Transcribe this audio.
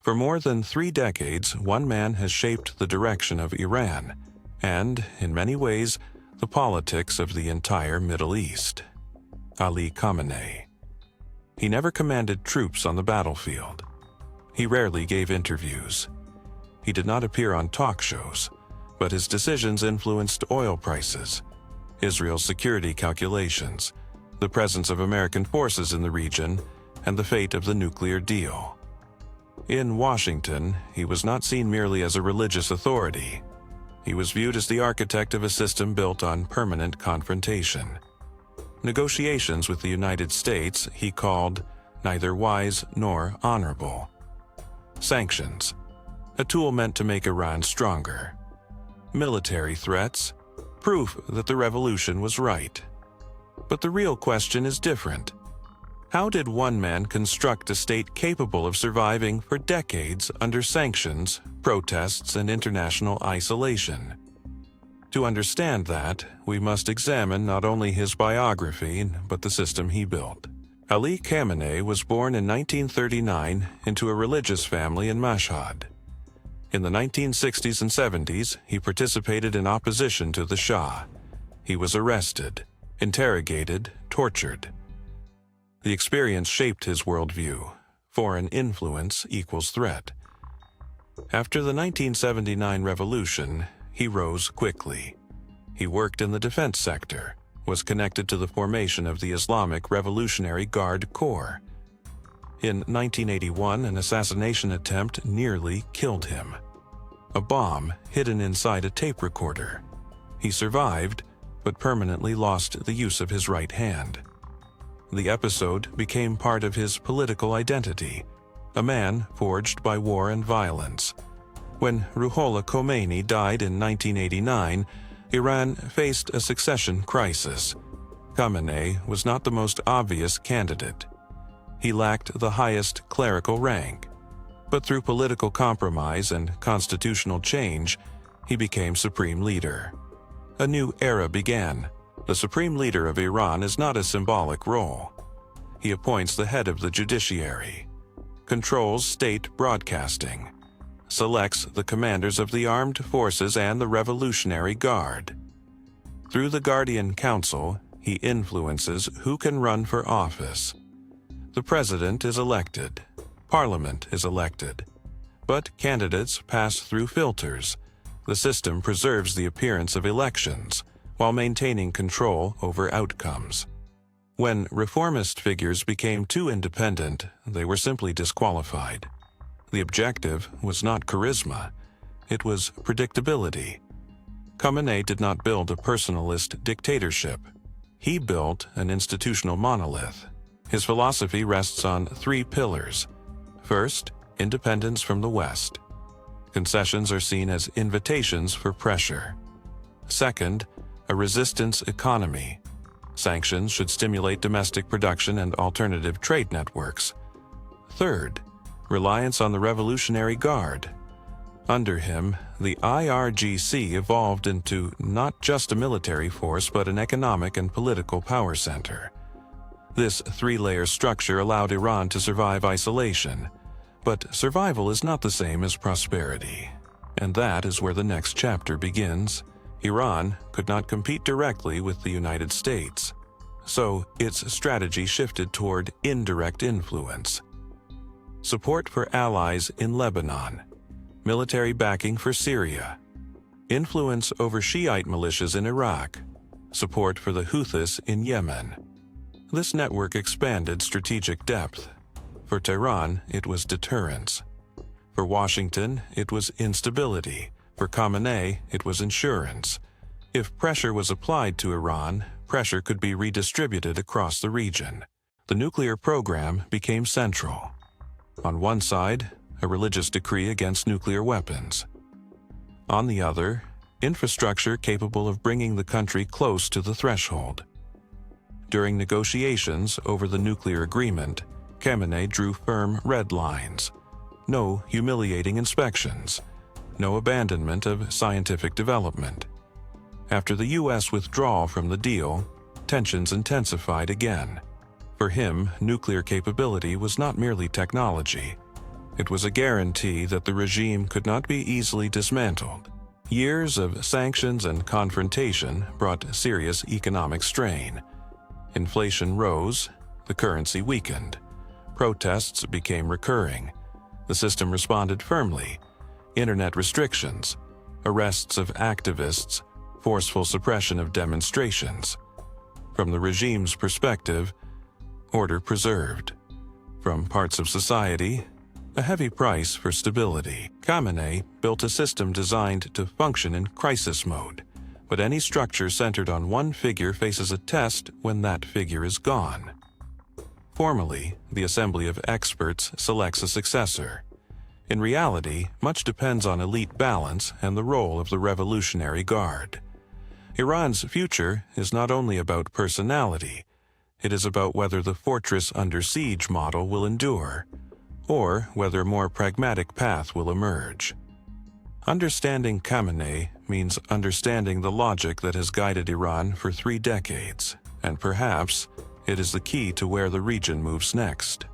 For more than 3 decades, one man has shaped the direction of Iran and, in many ways, the politics of the entire Middle East. Ali Khamenei. He never commanded troops on the battlefield. He rarely gave interviews. He did not appear on talk shows, but his decisions influenced oil prices, Israel's security calculations, the presence of American forces in the region, and the fate of the nuclear deal. In Washington, he was not seen merely as a religious authority. He was viewed as the architect of a system built on permanent confrontation. Negotiations with the United States he called neither wise nor honorable. Sanctions, a tool meant to make Iran stronger. Military threats, proof that the revolution was right. But the real question is different. How did one man construct a state capable of surviving for decades under sanctions, protests, and international isolation? To understand that, we must examine not only his biography, but the system he built. Ali Khamenei was born in 1939 into a religious family in Mashhad. In the 1960s and 70s, he participated in opposition to the Shah. He was arrested, interrogated, tortured. The experience shaped his worldview. Foreign influence equals threat. After the 1979 revolution, he rose quickly. He worked in the defense sector, was connected to the formation of the Islamic Revolutionary Guard Corps. In 1981, an assassination attempt nearly killed him. A bomb hidden inside a tape recorder. He survived, but permanently lost the use of his right hand. The episode became part of his political identity, a man forged by war and violence. When Ruhollah Khomeini died in 1989, Iran faced a succession crisis. Khamenei was not the most obvious candidate. He lacked the highest clerical rank. But through political compromise and constitutional change, he became supreme leader. A new era began. The supreme leader of Iran is not a symbolic role. He appoints the head of the judiciary, controls state broadcasting, selects the commanders of the armed forces and the Revolutionary Guard. Through the Guardian Council, he influences who can run for office. The president is elected, parliament is elected, but candidates pass through filters. The system preserves the appearance of elections while maintaining control over outcomes. When reformist figures became too independent, they were simply disqualified. The objective was not charisma, it was predictability. Khamenei did not build a personalist dictatorship. He built an institutional monolith. His philosophy rests on 3 pillars. First, independence from the West. Concessions are seen as invitations for pressure. Second, a resistance economy. Sanctions should stimulate domestic production and alternative trade networks. Third, reliance on the Revolutionary Guard. Under him, the IRGC evolved into not just a military force but an economic and political power center. This 3-layer structure allowed Iran to survive isolation. But survival is not the same as prosperity. And that is where the next chapter begins. Iran could not compete directly with the United States. So its strategy shifted toward indirect influence. Support for allies in Lebanon. Military backing for Syria. Influence over Shiite militias in Iraq. Support for the Houthis in Yemen. This network expanded strategic depth. For Tehran, it was deterrence. For Washington, it was instability. For Khamenei, it was insurance. If pressure was applied to Iran, pressure could be redistributed across the region. The nuclear program became central. On one side, a religious decree against nuclear weapons. On the other, infrastructure capable of bringing the country close to the threshold. During negotiations over the nuclear agreement, Khamenei drew firm red lines. No humiliating inspections. No abandonment of scientific development. After the U.S. withdrawal from the deal, tensions intensified again. For him, nuclear capability was not merely technology. It was a guarantee that the regime could not be easily dismantled. Years of sanctions and confrontation brought serious economic strain. Inflation rose, the currency weakened. Protests became recurring. The system responded firmly. Internet restrictions, arrests of activists, forceful suppression of demonstrations. From the regime's perspective, order preserved. From parts of society, a heavy price for stability. Khamenei built a system designed to function in crisis mode, but any structure centered on one figure faces a test when that figure is gone. Formally, the assembly of experts selects a successor. In reality, much depends on elite balance and the role of the Revolutionary Guard. Iran's future is not only about personality, it is about whether the fortress under siege model will endure, or whether a more pragmatic path will emerge. Understanding Khamenei means understanding the logic that has guided Iran for 3 decades, and perhaps it is the key to where the region moves next.